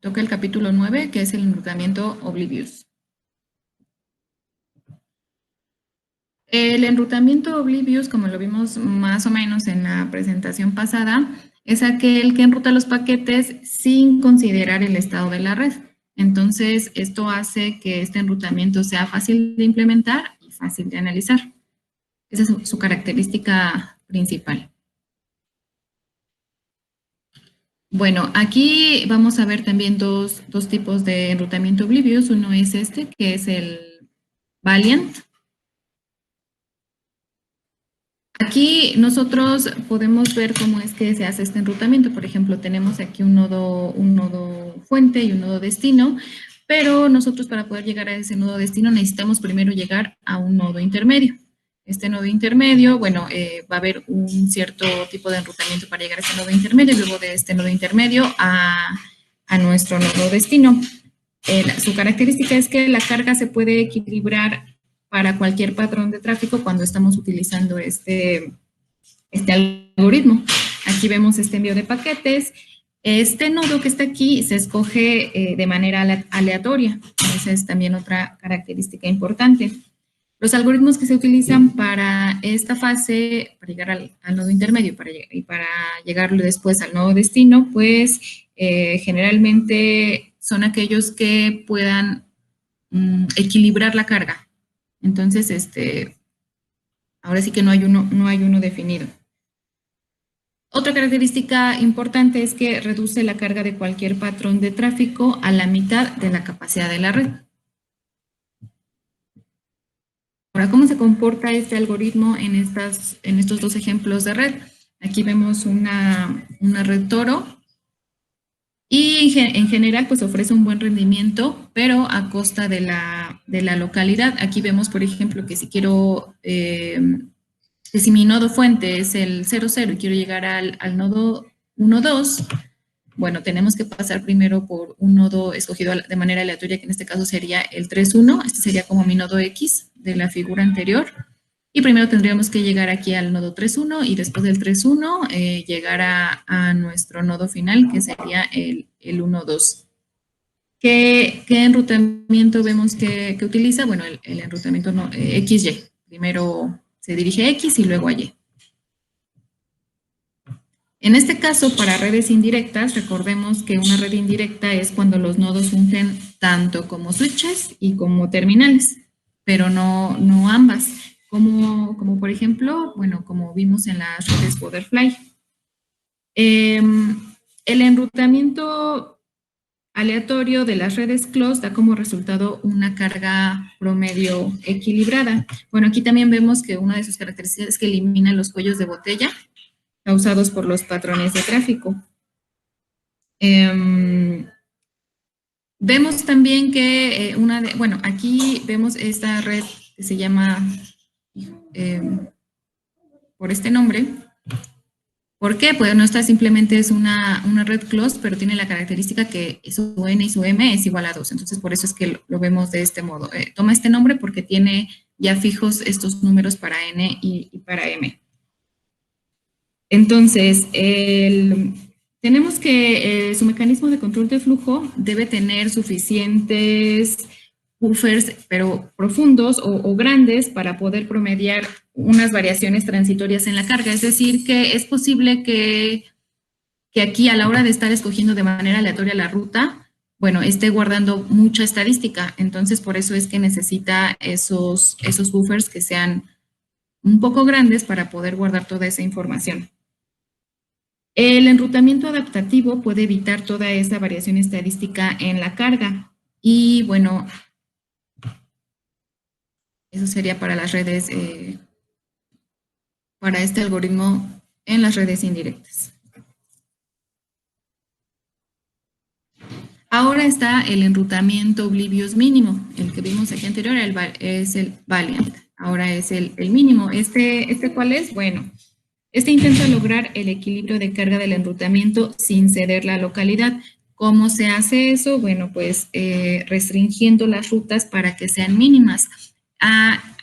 toca el capítulo 9, que es el enrutamiento Oblivious. El enrutamiento Oblivious, como lo vimos más o menos en la presentación pasada, es aquel que enruta los paquetes sin considerar el estado de la red. Entonces, esto hace que este enrutamiento sea fácil de implementar y fácil de analizar. Esa es su característica principal. Bueno, aquí vamos a ver también dos tipos de enrutamiento Oblivious. Uno es este, que es el Valiant. Aquí nosotros podemos ver cómo es que se hace este enrutamiento. Por ejemplo, tenemos aquí un nodo fuente y un nodo destino, pero nosotros para poder llegar a ese nodo destino necesitamos primero llegar a un nodo intermedio. Este nodo intermedio, bueno, va a haber un cierto tipo de enrutamiento para llegar a ese nodo intermedio, y luego de este nodo intermedio a nuestro nodo destino. Su característica es que la carga se puede equilibrar para cualquier patrón de tráfico cuando estamos utilizando este algoritmo. Aquí vemos este envío de paquetes. Este nodo que está aquí se escoge de manera aleatoria. Esa es también otra característica importante. Los algoritmos que se utilizan para esta fase, para llegar al nodo intermedio y para llegar después al nodo destino, pues generalmente son aquellos que puedan equilibrar la carga. Entonces, ahora sí que no hay uno definido. Otra característica importante es que reduce la carga de cualquier patrón de tráfico a la mitad de la capacidad de la red. Ahora, ¿cómo se comporta este algoritmo en estos dos ejemplos de red? Aquí vemos una red Toro y en general pues ofrece un buen rendimiento, pero a costa de la localidad. Aquí vemos, por ejemplo, que si quiero, que si mi nodo fuente es el 00 y quiero llegar al nodo 1.2, bueno, tenemos que pasar primero por un nodo escogido de manera aleatoria, que en este caso sería el 3.1. Este sería como mi nodo X de la figura anterior. Y primero tendríamos que llegar aquí al nodo 3.1 y después del 3.1 llegar a nuestro nodo final, que sería el 1.2. ¿Qué enrutamiento vemos que utiliza? Bueno, el enrutamiento XY. Primero se dirige a X y luego a Y. En este caso, para redes indirectas, recordemos que una red indirecta es cuando los nodos fungen tanto como switches y como terminales, pero no ambas. Como por ejemplo, bueno, como vimos en las redes Butterfly. El enrutamiento aleatorio de las redes closed da como resultado una carga promedio equilibrada. Bueno, aquí también vemos que una de sus características es que elimina los cuellos de botella causados por los patrones de tráfico. Vemos también que bueno, aquí vemos esta red que se llama por este nombre. ¿Por qué? Pues no, esta simplemente es una red closed, pero tiene la característica que su n y su m es igual a 2. Entonces, por eso es que lo vemos de este modo. Toma este nombre porque tiene ya fijos estos números para n y para m. Entonces, tenemos que su mecanismo de control de flujo debe tener suficientes buffers, pero profundos o grandes para poder promediar unas variaciones transitorias en la carga. Es decir, que es posible que aquí a la hora de estar escogiendo de manera aleatoria la ruta, bueno, esté guardando mucha estadística. Entonces, por eso es que necesita esos buffers que sean un poco grandes para poder guardar toda esa información. El enrutamiento adaptativo puede evitar toda esa variación estadística en la carga. Y bueno, eso sería para las redes, para este algoritmo en las redes indirectas. Ahora está el enrutamiento Oblivious mínimo. El que vimos aquí anterior es el Valiant. Ahora es el mínimo. ¿Cuál es? Bueno, intenta lograr el equilibrio de carga del enrutamiento sin ceder la localidad. ¿Cómo se hace eso? Bueno, pues restringiendo las rutas para que sean mínimas.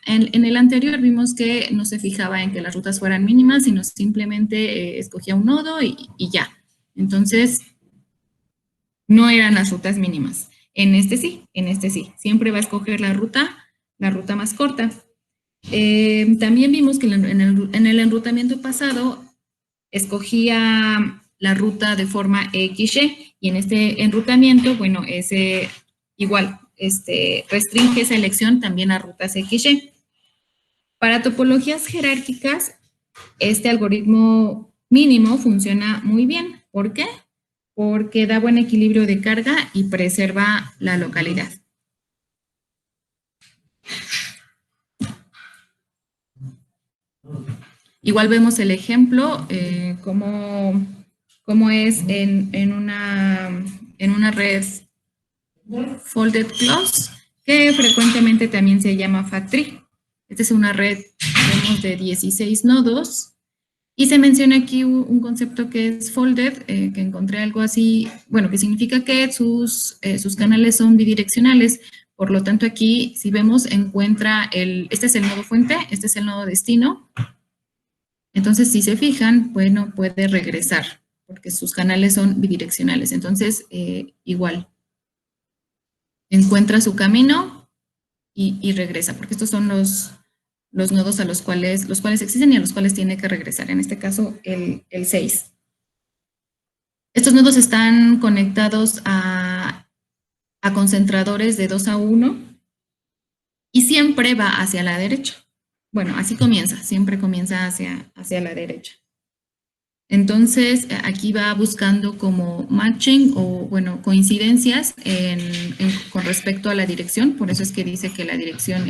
En el anterior vimos que no se fijaba en que las rutas fueran mínimas, sino simplemente escogía un nodo y ya. Entonces, no eran las rutas mínimas. En este sí. Siempre va a escoger la ruta más corta. También vimos que en el enrutamiento pasado escogía la ruta de forma XY y en este enrutamiento, bueno, ese igual, restringe esa elección también a rutas XY. Para topologías jerárquicas, este algoritmo mínimo funciona muy bien. ¿Por qué? Porque da buen equilibrio de carga y preserva la localidad. Igual vemos el ejemplo, cómo es en una red folded close, que frecuentemente también se llama fat tree. Esta es una red, vemos, de 16 nodos. Y se menciona aquí un concepto que es folded, que encontré algo así, bueno, que significa que sus canales son bidireccionales. Por lo tanto, aquí, si vemos, encuentra este es el nodo fuente, este es el nodo destino. Entonces, si se fijan, bueno, puede regresar, porque sus canales son bidireccionales. Entonces, igual, encuentra su camino y regresa, porque estos son los nodos a los cuales existen y a los cuales tiene que regresar. En este caso, el 6. Estos nodos están conectados a concentradores de 2 a 1 y siempre va hacia la derecha. Bueno, así comienza, siempre comienza hacia la derecha. Entonces, aquí va buscando como matching o, bueno, coincidencias con respecto a la dirección. Por eso es que dice que la dirección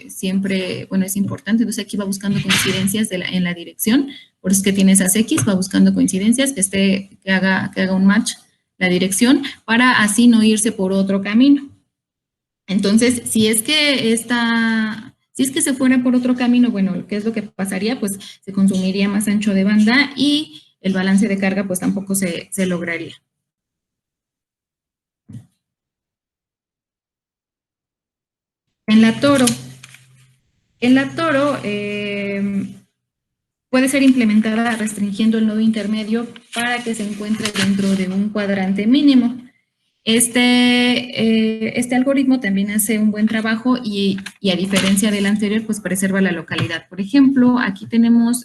siempre, bueno, es importante. Entonces, aquí va buscando coincidencias en la dirección. Por eso es que tiene esas X, va buscando coincidencias, que haga un match la dirección, para así no irse por otro camino. Entonces, si es que se fuera por otro camino, bueno, ¿qué es lo que pasaría? Pues se consumiría más ancho de banda y el balance de carga pues tampoco se lograría. En la Toro puede ser implementada restringiendo el nodo intermedio para que se encuentre dentro de un cuadrante mínimo. Este algoritmo también hace un buen trabajo y a diferencia del anterior, pues preserva la localidad. Por ejemplo, aquí tenemos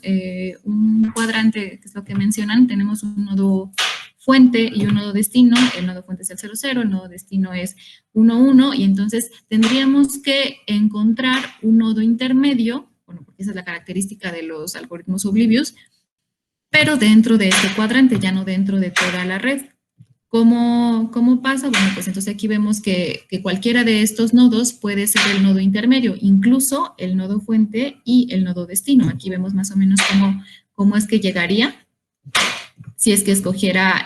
un cuadrante, que es lo que mencionan, tenemos un nodo fuente y un nodo destino. El nodo fuente es el 0,0, el nodo destino es 1,1, y entonces tendríamos que encontrar un nodo intermedio, bueno, porque esa es la característica de los algoritmos oblivios, pero dentro de este cuadrante, ya no dentro de toda la red. ¿Cómo pasa? Bueno, pues entonces aquí vemos que cualquiera de estos nodos puede ser el nodo intermedio, incluso el nodo fuente y el nodo destino. Aquí vemos más o menos cómo es que llegaría si es que escogiera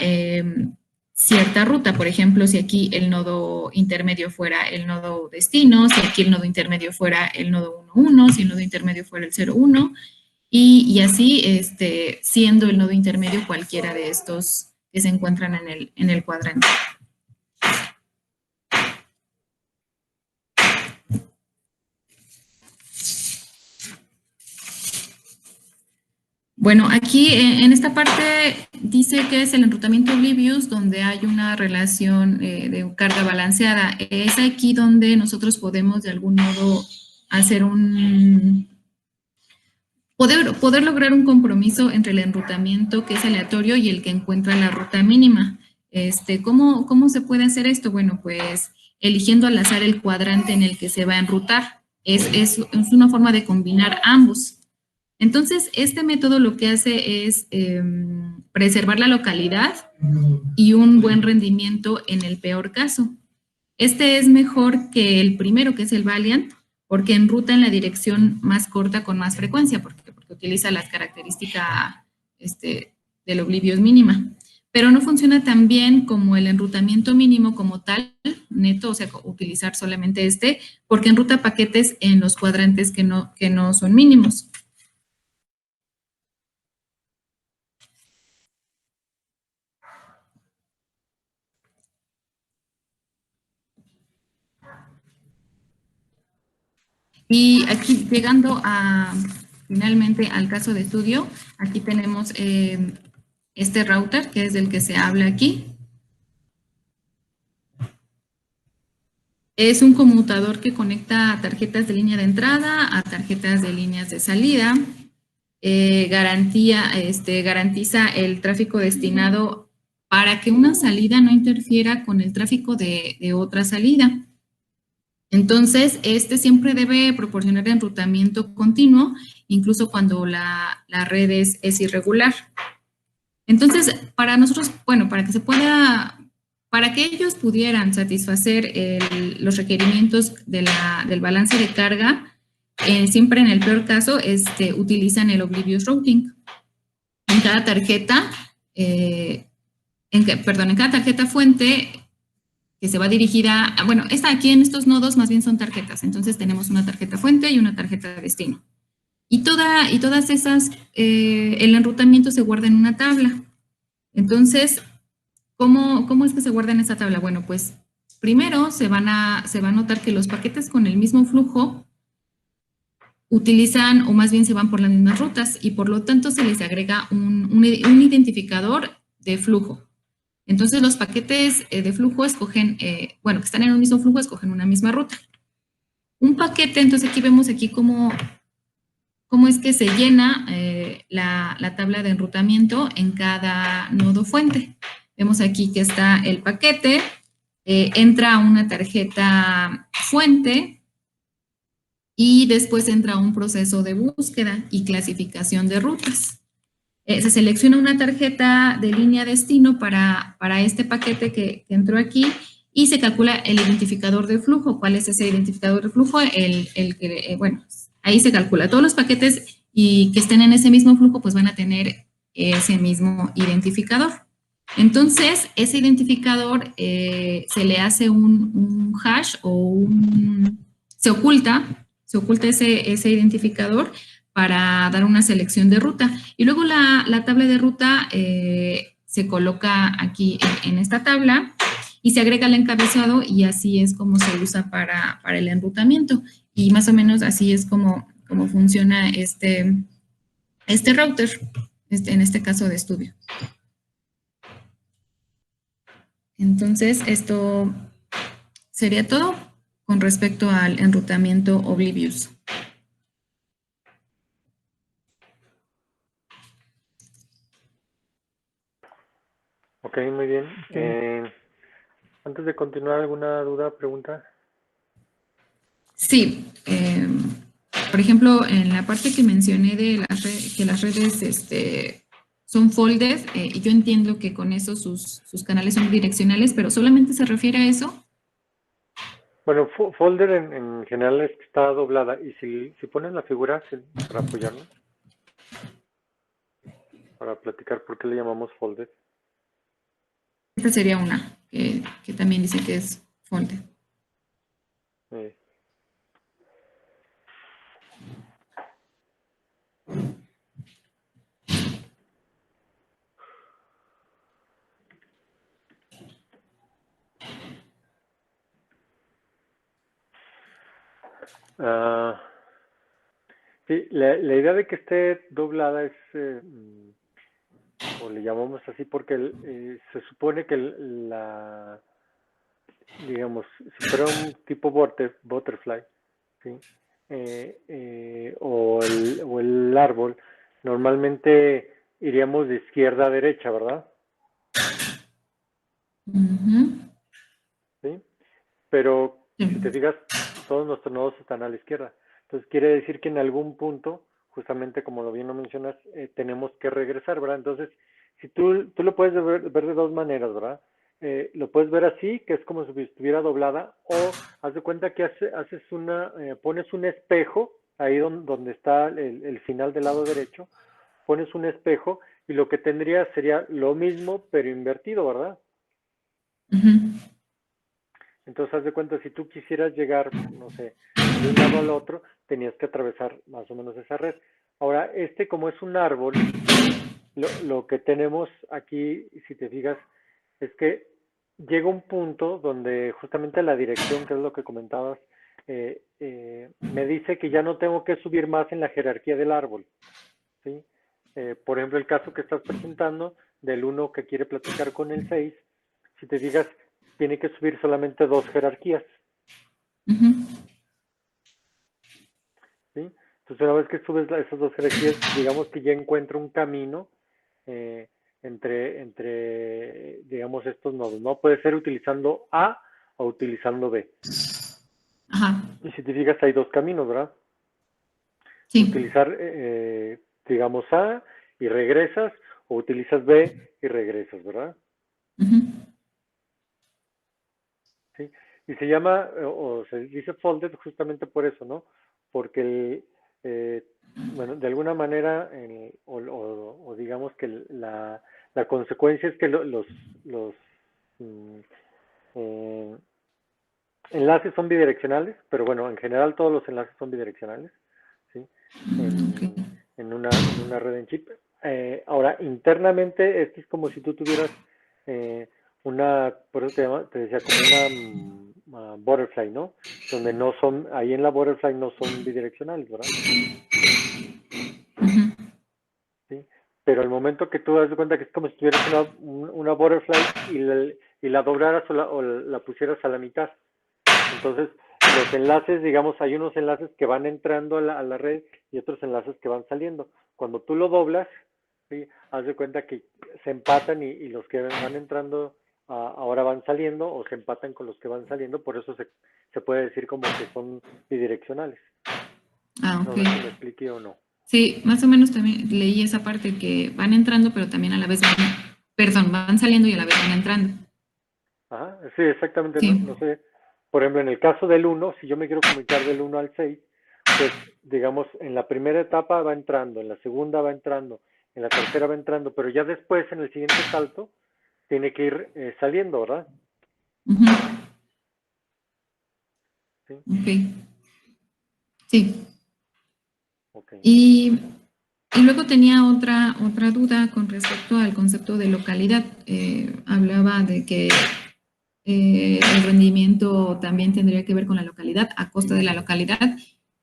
cierta ruta. Por ejemplo, si aquí el nodo intermedio fuera el nodo destino, si aquí el nodo intermedio fuera el nodo 1,1, si el nodo intermedio fuera el 0,1, y así siendo el nodo intermedio cualquiera de estos que se encuentran en el cuadrante. Bueno, aquí en esta parte dice que es el enrutamiento oblivious, donde hay una relación de carga balanceada. Es aquí donde nosotros podemos de algún modo hacer poder lograr un compromiso entre el enrutamiento que es aleatorio y el que encuentra la ruta mínima. ¿Cómo se puede hacer esto? Bueno, pues eligiendo al azar el cuadrante en el que se va a enrutar. Es una forma de combinar ambos. Entonces, este método lo que hace es preservar la localidad y un buen rendimiento en el peor caso. Este es mejor que el primero, que es el Valiant, porque enruta en la dirección más corta con más frecuencia, porque utiliza la característica del oblivious mínima. Pero no funciona tan bien como el enrutamiento mínimo como tal, neto, o sea, utilizar solamente porque enruta paquetes en los cuadrantes que no son mínimos. Y aquí llegando finalmente al caso de estudio, aquí tenemos este router, que es del que se habla aquí. Es un conmutador que conecta tarjetas de línea de entrada a tarjetas de líneas de salida. Garantiza el tráfico destinado para que una salida no interfiera con el tráfico de otra salida. Entonces, este siempre debe proporcionar enrutamiento continuo, incluso cuando la red es irregular. Entonces, para nosotros, bueno, para que ellos pudieran satisfacer los requerimientos del balance de carga, siempre en el peor caso, utilizan el Oblivious Routing. En cada tarjeta, en cada tarjeta fuente que se va dirigida, bueno, aquí en estos nodos más bien son tarjetas, entonces tenemos una tarjeta fuente y una tarjeta de destino. Y todas esas, el enrutamiento se guarda en una tabla. Entonces, ¿cómo es que se guarda en esa tabla? Bueno, pues primero se va a notar que los paquetes con el mismo flujo utilizan, o más bien se van por las mismas rutas, y por lo tanto se les agrega un identificador de flujo. Entonces, los paquetes de flujo escogen, que están en un mismo flujo, escogen una misma ruta. Un paquete, entonces aquí vemos cómo es que se llena la tabla de enrutamiento en cada nodo fuente. Vemos aquí que está el paquete, entra a una tarjeta fuente y después entra a un proceso de búsqueda y clasificación de rutas. Se selecciona una tarjeta de línea destino para este paquete que entró aquí y se calcula el identificador de flujo. ¿Cuál es ese identificador de flujo? Ahí se calcula. Todos los paquetes y que estén en ese mismo flujo, pues van a tener ese mismo identificador. Entonces, ese identificador se le hace un hash o se oculta ese identificador para dar una selección de ruta. Y luego la tabla de ruta se coloca aquí en esta tabla y se agrega el encabezado y así es como se usa para el enrutamiento. Y más o menos así es como funciona este router, en este caso de estudio. Entonces, esto sería todo con respecto al enrutamiento Oblivious. Ok, muy bien. Antes de continuar, ¿alguna duda, pregunta? Sí. Por ejemplo, en la parte que mencioné de que las redes son folders, yo entiendo que con eso sus canales son direccionales, pero ¿solamente se refiere a eso? Bueno, folder en general es que está doblada. Y si ponen la figura para apoyarnos, para platicar por qué le llamamos folder. Esta sería una que también dice que es folder. Sí, la idea de que esté doblada es, o le llamamos así porque se supone que digamos, si fuera un tipo butterfly, ¿sí? O el árbol, normalmente iríamos de izquierda a derecha, ¿verdad? ¿Sí? Pero si te fijas, todos nuestros nodos están a la izquierda. Entonces quiere decir que en algún punto, justamente como lo bien lo mencionas, tenemos que regresar, ¿verdad? Entonces, si tú lo puedes ver de dos maneras, ¿verdad? Lo puedes ver así, que es como si estuviera doblada, o haz de cuenta que pones un espejo ahí donde está el final del lado derecho, pones un espejo y lo que tendría sería lo mismo pero invertido, ¿verdad? Entonces, haz de cuenta, si tú quisieras llegar, no sé, de un lado al otro, tenías que atravesar más o menos esa red. Ahora, como es un árbol, lo que tenemos aquí, si te fijas, es que llega un punto donde justamente la dirección, que es lo que comentabas, me dice que ya no tengo que subir más en la jerarquía del árbol, ¿sí? Por ejemplo, el caso que estás presentando del 1 que quiere platicar con el 6, si te fijas, tiene que subir solamente 2 jerarquías, Ujú. ¿Sí? Entonces, una vez que subes esas dos jerarquías, digamos que ya encuentra un camino eh, digamos, estos nodos, ¿no? Puede ser utilizando A o utilizando B. Ajá, Y si te fijas, hay dos caminos, ¿verdad? sí. Utilizar, digamos, A y regresas, o utilizas B y regresas, ¿verdad? Ujú. ¿Sí? Y se llama, o se dice folded justamente por eso, ¿no? Porque, bueno, de alguna manera, o digamos que la consecuencia es que los mm, eh, enlaces son bidireccionales, pero bueno, en general todos los enlaces son bidireccionales, ¿sí? Ok. En una red en chip. Ahora, internamente, esto es como si tú tuvieras eh, por eso te decía, como una butterfly, ¿no? Donde no son, ahí en la butterfly no son bidireccionales, ¿verdad? Ujú. ¿Sí? Pero al momento que tú das cuenta que es como si tuvieras una butterfly y la doblaras o la pusieras a la mitad. Entonces, los enlaces, digamos, hay unos enlaces que van entrando a la red y otros enlaces que van saliendo. Cuando tú lo doblas, ¿sí? Haz de cuenta que se empatan y los que van entrando ahora van saliendo o se empatan con los que van saliendo, por eso se puede decir como que son bidireccionales. Ah, No ok. sé si me expliqué o no. Sí, más o menos también leí esa parte que van entrando, pero también a la vez van, perdón, van saliendo y a la vez van entrando. Ajá, sí, exactamente, no, Sí. no sé. Por ejemplo, en el caso del uno, si yo me quiero comunicar del 1 al 6, pues digamos, en la primera etapa va entrando, en la segunda va entrando, en la tercera va entrando, pero ya después, en el siguiente salto, tiene que ir saliendo, ¿verdad? Ujú. Sí, Ok. Sí. ok. Y, y luego tenía otra duda con respecto al concepto de localidad. Hablaba de que el rendimiento también tendría que ver con la localidad, a costa de la localidad.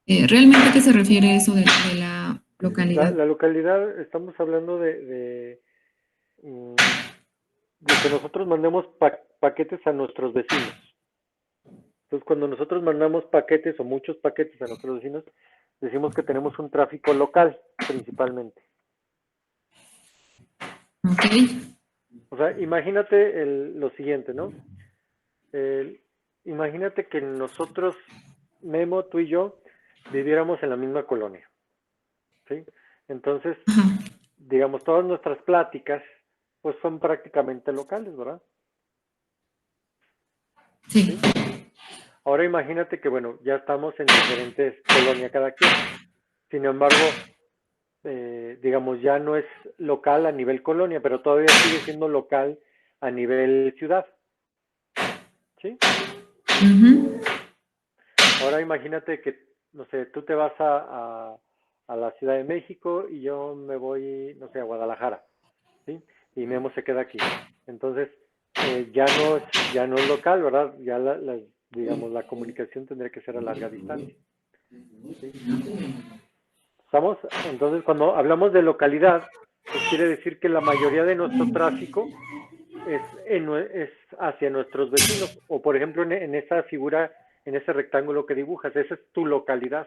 ¿Realmente a qué se refiere eso de la La, localidad? la localidad, estamos hablando de que nosotros mandemos paquetes a nuestros vecinos. Entonces, cuando nosotros mandamos paquetes o muchos paquetes a nuestros vecinos, decimos que tenemos un tráfico local, principalmente. Ok. O sea, imagínate lo siguiente, ¿no? El- Imagínate que nosotros, Memo, tú y yo, viviéramos en la misma colonia, ¿sí? Entonces, Ajá. digamos, todas nuestras pláticas, pues son prácticamente locales, ¿verdad? Sí. ¿Sí? Ahora imagínate que, bueno, ya estamos en diferentes colonias cada quien. Sin embargo, digamos, ya no es local a nivel colonia, pero todavía sigue siendo local a nivel ciudad, ¿sí? Ujú. Ahora imagínate que, no sé, tú te vas a la Ciudad de México y yo me voy, no sé, a Guadalajara, ¿sí? Y Memo se queda aquí. Entonces, ya no es local, ¿verdad? Ya digamos, la comunicación tendría que ser a larga distancia, ¿sí? ¿Estamos? Entonces, cuando hablamos de localidad, pues quiere decir que la mayoría de nuestro tráfico es hacia nuestros vecinos, o por ejemplo en esa figura, en ese rectángulo que dibujas, esa es tu localidad,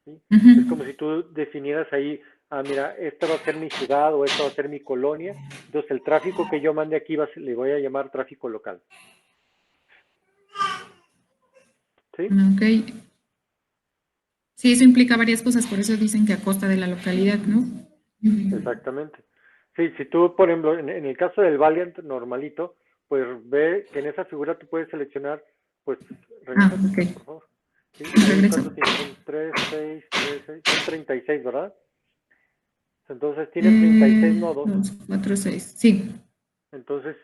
¿sí? Ujú. Es como si tú definieras ahí, mira, esta va a ser mi ciudad o esta va a ser mi colonia, entonces el tráfico que yo mande aquí le voy a llamar tráfico local, ¿sí? Ok. Sí, eso implica varias cosas, por eso dicen que a costa de la localidad, ¿no? Exactamente. Sí, si tú, por ejemplo, en el caso del Valiant normalito, pues ve que en esa figura tú puedes seleccionar, pues, Ah, regrésate, ok. por favor. ¿Sí? Ahí, Regreso. ¿cuántos tienes? Son 3, 6, 3, 6, son 36, ¿verdad? Entonces tiene 36 nodos. 2, 4, 6. Sí. Entonces,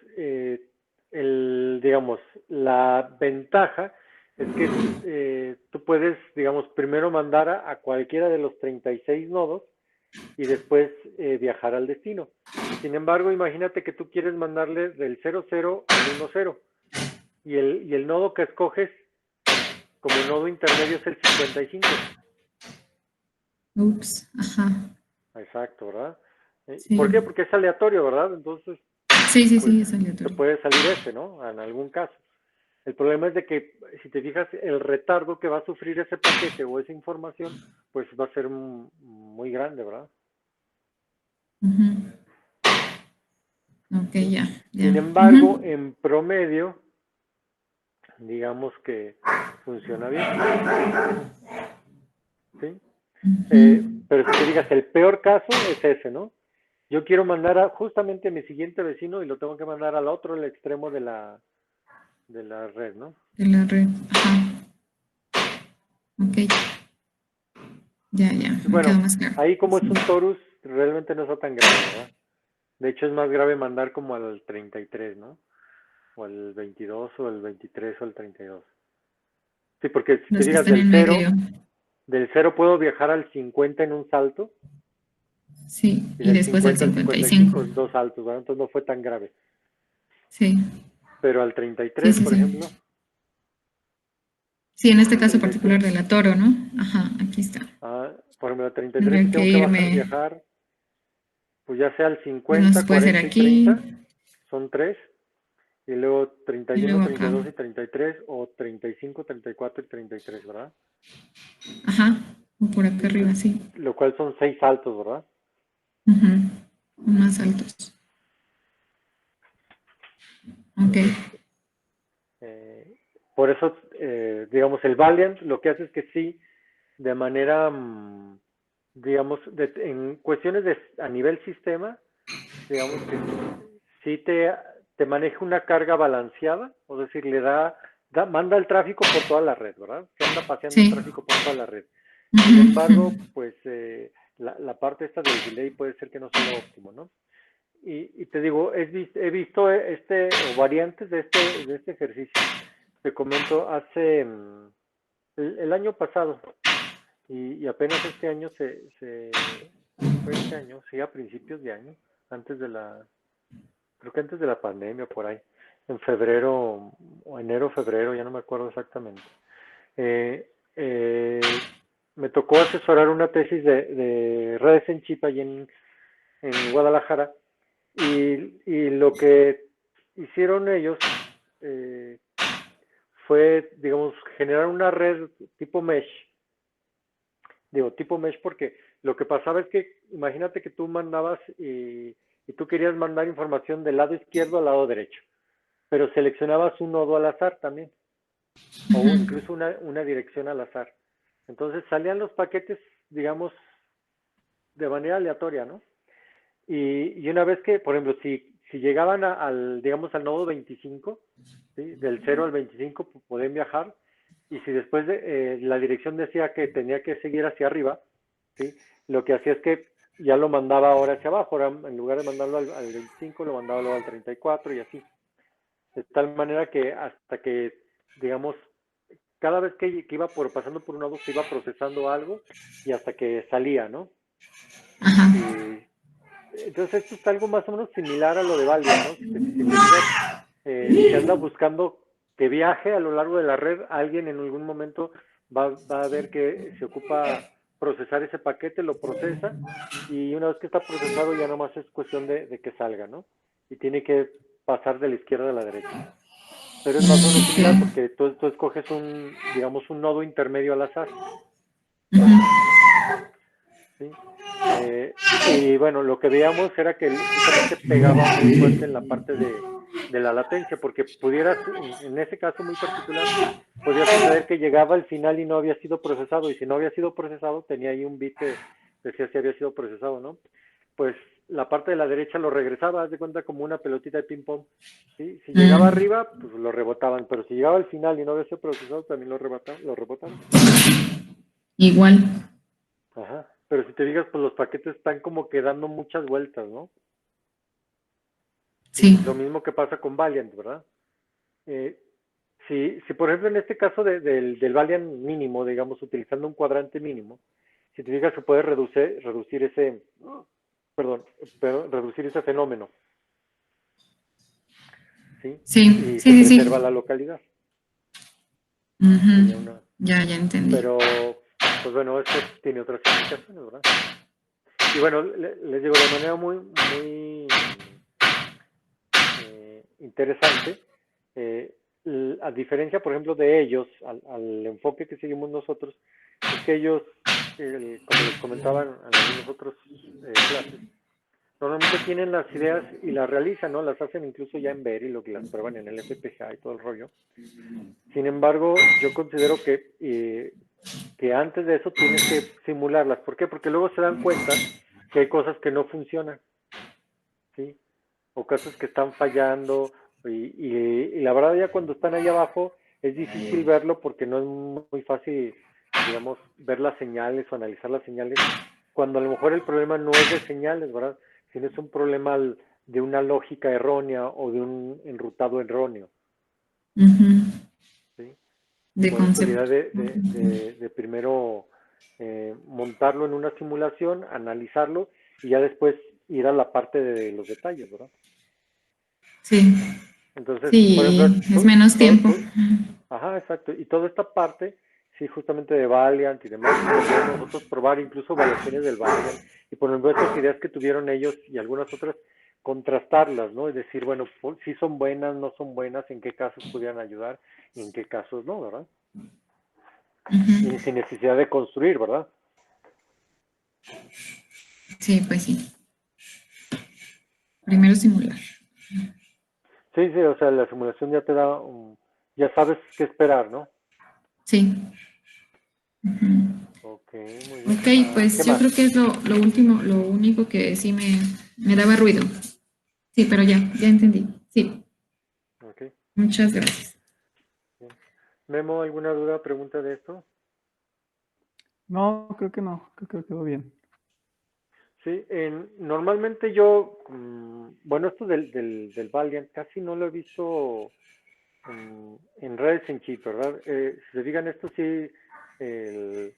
digamos, la ventaja es que tú puedes, digamos, primero mandar a cualquiera de los 36 nodos y después viajar al destino. Sin embargo, imagínate que tú quieres mandarle del 00 al 10 y el nodo que escoges como nodo intermedio es el 55. Ups. Ajá. Exacto, ¿verdad? ¿Por qué? Sí. Porque es aleatorio, ¿verdad? Entonces, Sí, sí, pues sí, es te aleatorio. puede salir ese, ¿no? En algún caso. El problema es de que, si te fijas, el retardo que va a sufrir ese paquete o esa información, pues va a ser muy grande, ¿verdad? Ok, ya. Sin embargo, en promedio, digamos que funciona bien. ¿Sí? Pero si te digas, el peor caso es ese, ¿no? Yo quiero mandar justamente a mi siguiente vecino y lo tengo que mandar al otro el extremo de la red, ¿no? De la red. Ajá. Ok. Ya, me Bueno, quedó más claro. ahí como es un torus, realmente no está tan grave, ¿verdad? De hecho, es más grave mandar como al 33, ¿no? O al 22, o al 23, o al 32. Sí, porque si te Los que digas están en medio. del 0 puedo viajar al 50 en un salto, Sí, y y del después al 50 al 55. 55 en dos saltos, ¿verdad? Entonces no fue tan grave. Sí, Pero al sí, 33, sí, por sí. ejemplo, Sí, en este al caso 33, particular de la Toro, ¿no? Ajá, aquí está. por ejemplo, al 33 si Tendría que tengo que irme, viajar, pues ya sea al nos 50, puede ser 40 y aquí 30, son 3, y luego y 31, luego acá. 32 y 33, o 35, 34 y 33, ¿verdad? Ajá, o por acá Sí, arriba, sí. lo cual son 6 saltos, ¿verdad? Ujú, más altos. Ok. Entonces, por eso, digamos, el Valiant lo que hace es que sí, de manera, digamos, en cuestiones a nivel sistema, digamos que sí te maneja una carga balanceada, es decir, manda el tráfico por toda la red, ¿verdad? Se anda paseando el Sí. tráfico por toda la red. Sin Ujú, ujú. embargo, pues la parte esta del delay puede ser que no sea lo óptimo, ¿no? Y te digo, he visto o variantes de este ejercicio. Te comento, hace el año pasado, y apenas este año fue este año, sí, a principios de año, antes de creo que antes de la pandemia, por ahí, en febrero, o enero, febrero, ya no me acuerdo exactamente. Eh, eh, Me tocó asesorar una tesis de redes en chip allí en Guadalajara, y lo que hicieron ellos eh, fue, digamos, generar una red tipo mesh. Digo, tipo mesh porque lo que pasaba es que, imagínate que tú mandabas y tú querías mandar información del lado izquierdo al lado derecho, pero seleccionabas un nodo al azar también, o incluso una dirección al azar. Entonces salían los paquetes, digamos, de manera aleatoria, ¿no? Y una vez que, por ejemplo, si llegaban digamos, al nodo 25, ¿sí? Del 0 al 25 podían viajar, y si después la dirección decía que tenía que seguir hacia arriba, ¿sí? Lo que hacía es que ya lo mandaba ahora hacia abajo, ahora en lugar de mandarlo al 25, lo mandaba luego al 34 y así. De tal manera que hasta que, digamos, cada vez que iba pasando por un nodo se iba procesando algo, y hasta que salía, ¿no? Ajá. Y entonces esto es algo más o menos similar a lo de Valiant, ¿no? Si te fijas, se anda buscando que viaje a lo largo de la red, alguien en algún momento va a ver que se ocupa procesar ese paquete, lo procesa, y una vez que está procesado ya nomás es cuestión de que salga, ¿no? Y tiene que pasar de la izquierda a la derecha. Pero es más o menos similar Ok. porque tú escoges digamos, un nodo intermedio al azar, Ujú. ¿sí? Y bueno, lo que veíamos era que justamente pegaba muy fuerte en la parte de la latencia, porque en ese caso muy particular, podía suceder que llegaba al final y no había sido procesado, y si no había sido procesado, tenía ahí un bit que decía si había sido procesado, ¿no? Pues la parte de la derecha lo regresaba, haz de cuenta, como una pelotita de ping-pong, ¿sí? Si llegaba Mm, arriba, pues lo rebotaban, pero si llegaba al final y no había sido procesado, también lo rebotaban. igual. Ajá. Pero si te digas, pues los paquetes están como que dando muchas vueltas, ¿no? Sí, Sí. lo mismo que pasa con Valiant, ¿verdad? Eh, si por ejemplo en este caso del Valiant mínimo, digamos, utilizando un cuadrante mínimo, si te fijas se puede reducir reducir ese fenómeno, ¿sí? Sí, Y se sí, sí, sí. preserva la localidad. Sería Ujú. una, Ya entendí. pero, pues bueno, esto tiene otras implicaciones, ¿verdad? Y bueno, les digo de manera muy interesante, a diferencia, por ejemplo, de ellos, al enfoque que seguimos nosotros, es que ellos, como les comentaban en algunos otros clases, normalmente tienen las ideas y las realizan, ¿no? Las hacen incluso ya en Verilog y las prueban en el FPGA y todo el rollo. Sin embargo, yo considero que antes de eso tienes que simularlas. ¿Por qué? Porque luego se dan cuenta que hay cosas que no funcionan, ¿sí? O cosas que están fallando y la verdad ya cuando están ahí abajo es difícil verlo porque no es muy fácil, digamos, ver las señales o analizar las señales cuando a lo mejor el problema no es de señales, ¿verdad? Sino es un problema de una lógica errónea o de un enrutado erróneo, ¿sí? De Por eso la idea concepto. de primero montarlo en una simulación, analizarlo y ya después ir a la parte de los detalles, ¿verdad? Sí, Entonces, por ejemplo, sí, es menos tiempo. ajá, exacto. Y toda esta parte, sí, justamente de Valiant y demás, podemos nosotros probar incluso variaciones del Valiant y por ejemplo estas ideas que tuvieron ellos y algunas otras, contrastarlas, ¿no? Y decir, bueno, si son buenas, no son buenas, en qué casos pudieran ayudar y en qué casos no, ¿verdad? Y sin necesidad de construir, ¿verdad? Sí, pues sí. Primero simular. Sí, sí, o sea, la simulación ya te da, ya sabes qué esperar, ¿no? Sí. Ok, muy bien. Ok, ¿Qué pues yo más? creo que es lo último, lo único que sí me daba ruido. Sí, pero ya entendí. Sí, Ok, muchas gracias. bien. Memo, ¿alguna duda, pregunta de esto? No, creo que no, creo que quedó bien. Sí, normalmente yo, bueno, esto del Valiant casi no lo he visto en redes en chip, ¿verdad? Si se digan esto, sí, el,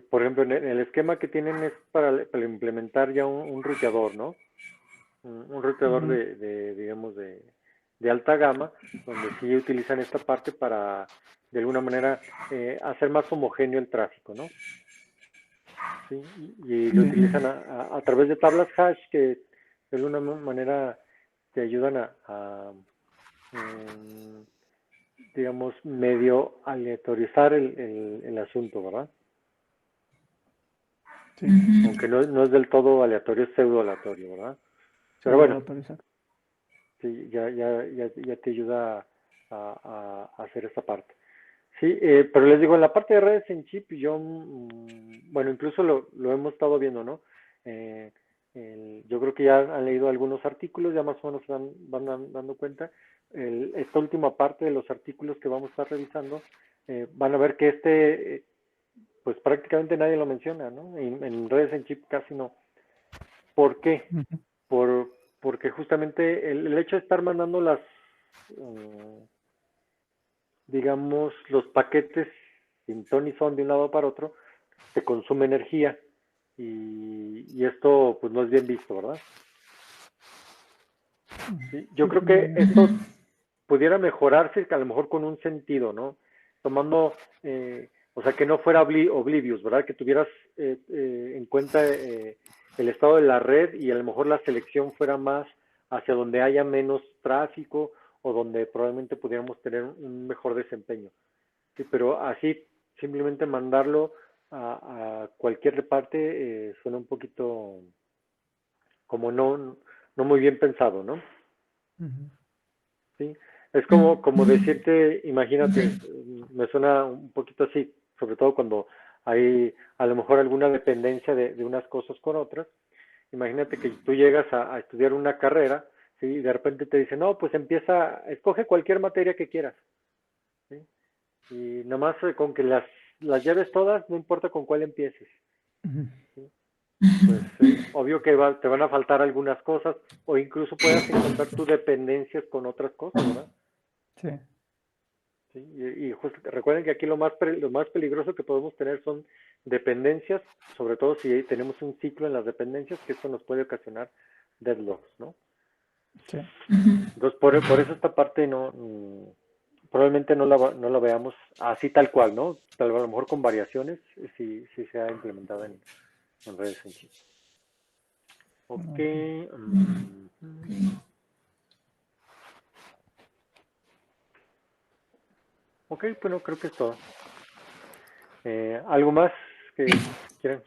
por ejemplo, en el esquema que tienen es para implementar ya un ruteador, ¿no? Un ruteador Ujú. digamos, de alta gama, donde sí utilizan esta parte para, de alguna manera, hacer más homogéneo el tráfico, ¿no? Sí, y lo utilizan a través de tablas hash que de alguna manera te ayudan mm, digamos, medio aleatorizar el asunto, ¿verdad? Sí, Aunque no es del todo aleatorio, es pseudo aleatorio, ¿verdad? Pero pseudo bueno, autorizar. sí, ya te ayuda a hacer esa parte. Sí, pero les digo, en la parte de redes en chip, yo, bueno, incluso lo hemos estado viendo, ¿no? Eh, yo creo que ya han leído algunos artículos, ya más o menos dando cuenta. Esta última parte de los artículos que vamos a estar revisando, van a ver que pues prácticamente nadie lo menciona, ¿no? En redes en chip casi no. ¿Por qué? Ujú. Porque justamente el hecho de estar mandando eh, digamos, los paquetes sin ton ni son de un lado para otro, te consume energía y esto pues no es bien visto, ¿verdad? Sí, yo Sí, creo sí, no, que bien. esto pudiera mejorarse a lo mejor con un sentido, ¿no? Tomando, o sea, que no fuera oblivious, ¿verdad? Que tuvieras en cuenta el estado de la red y a lo mejor la selección fuera más hacia donde haya menos tráfico o donde probablemente pudiéramos tener un mejor desempeño. Sí, pero así simplemente mandarlo a cualquier parte suena un poquito como no muy bien pensado, ¿no? Ujú. Sí, es como decirte, imagínate, me suena un poquito así, sobre todo cuando hay a lo mejor alguna dependencia de unas cosas con otras. Imagínate que tú llegas a estudiar una carrera, ¿sí? Y de repente te dicen, no, pues escoge cualquier materia que quieras, ¿sí? Y nada más con que las lleves todas, no importa con cuál empieces, Ujú. ¿sí? Pues obvio que te van a faltar algunas cosas o incluso puedas encontrar tus dependencias con otras cosas, ¿verdad? Sí. Sí, y justo, recuerden que aquí lo más peligroso que podemos tener son dependencias, sobre todo si tenemos un ciclo en las dependencias, que esto nos puede ocasionar deadlocks, ¿no? Sí. Entonces, por eso esta parte probablemente no la veamos así tal cual, ¿no? Tal vez a lo mejor con variaciones, si se ha implementado en redes en chip. Ok. Ok. mm, Ok, bueno, creo que es todo. ¿Algo más que quieran